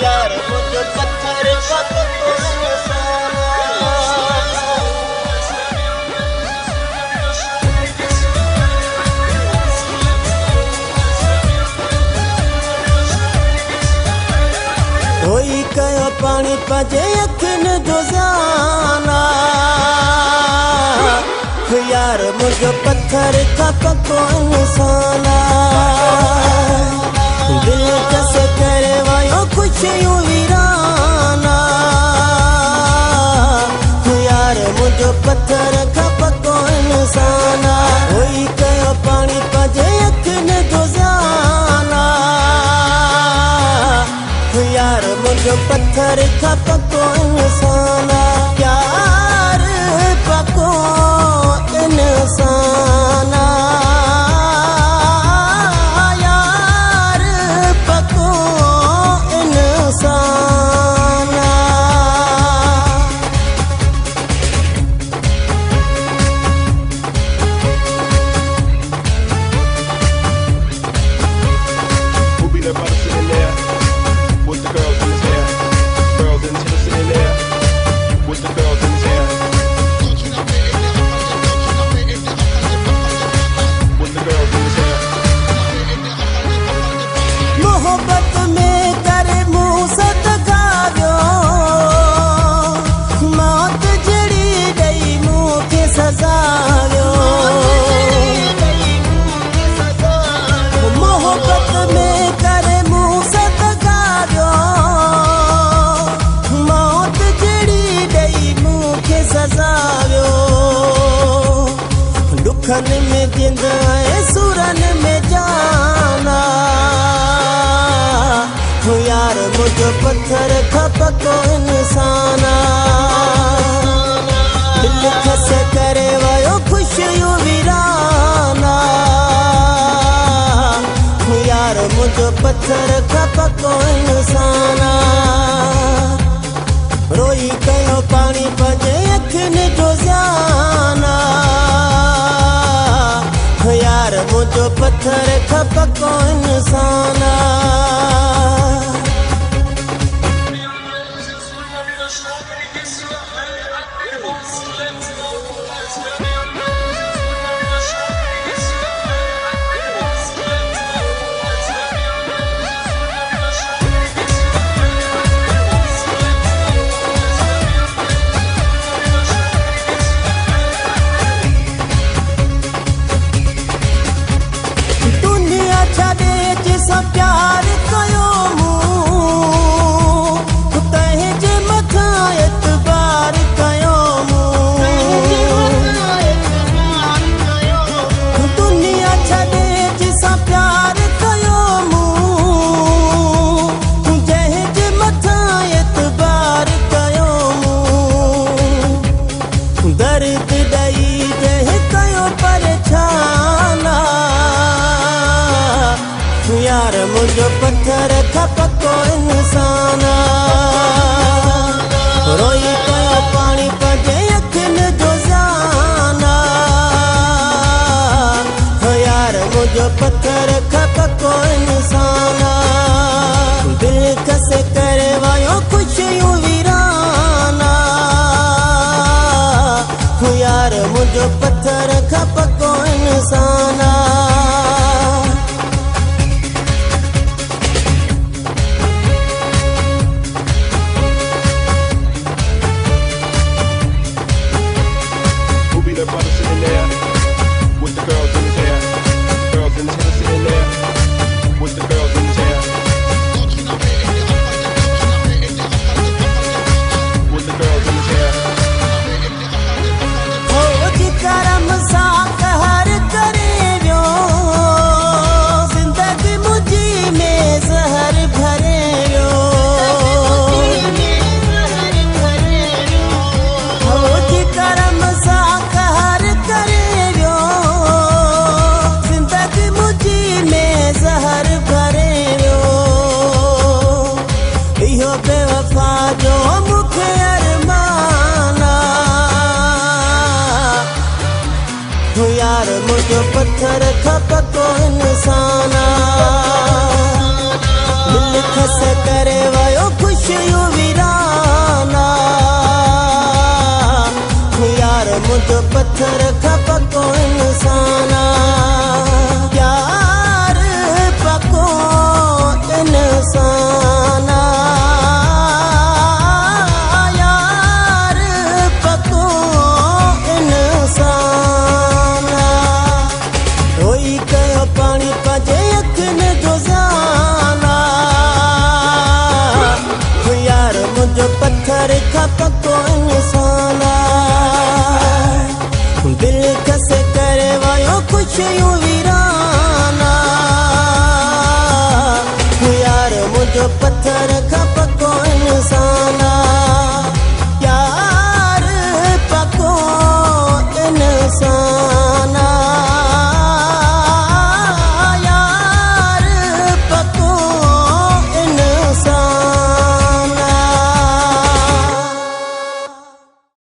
यार मुझे पत्थर का कोई कयो पानी पजे अखिन जो जाना यार मुझे पत्थर का पको इंसाना दिल कैसे करे वायो खुशियों वीराना यार मुझे पत्थर का पको इंसाना कोई कयो पानी पजे अखिन जो जाना यार मुझे पत्थर का पको इंसाना यार पको इंसाना यार पको इंसाना Who be the brother sitting there with the girls in his hair? Girls in tennis sitting there with the girls in his hair. With the girls in his hair. मोहब्बत में करे मुँह सदगाव्यो मौत जड़ी गई मुँह के सजाव्यो मोहब्बत में करे मुँह सदगाव्यो मौत जड़ी गई मुँह के सजाव्यो दुखन में जिंदा है सुरन में जाना यार मुझे पत्थर का पको इंसाना दिल कैसे करे वायो खुशियों वीराना यार मुझे पत्थर का पको इंसाना रोई कयो पानी पजे अखिन जो जाना यार मुझे पत्थर का पको इंसाना दुनिया छड़े जिसा प्यार कयो मूं तहे जे मथा एतबार कयो मूं दुनिया छड़े जिसा प्यार कयो मूं जहे जे मथा एतबार कयो मूं दर्द दई जहे कयो परेशाना यार मुझे पत्थर का पको इंसाना रोई कयो पानी पजे अखिन जो जाना यार मुझे पत्थर का पको इंसाना दिल कैसे करे वायो खुशियों वीराना यार मुझे पत्थर का पको इंसाना Who be the brother sitting there with the girls in his hair? Girls in tennis sitting there with the girls in his hair. With the girls in his hair. हो जी करम सा कहर करे व्यो जिंदगी मुझी में जहर भरे व्यो हो जी करम सा कहर करे व्यो जिंदगी मुझी में जहर भरे व्यो इहो बेवफा जो मुखे अरमाना यार मुझे पत्थर का पको इंसाना का पको इंसान दिल खसे करे वायो कुछ यूं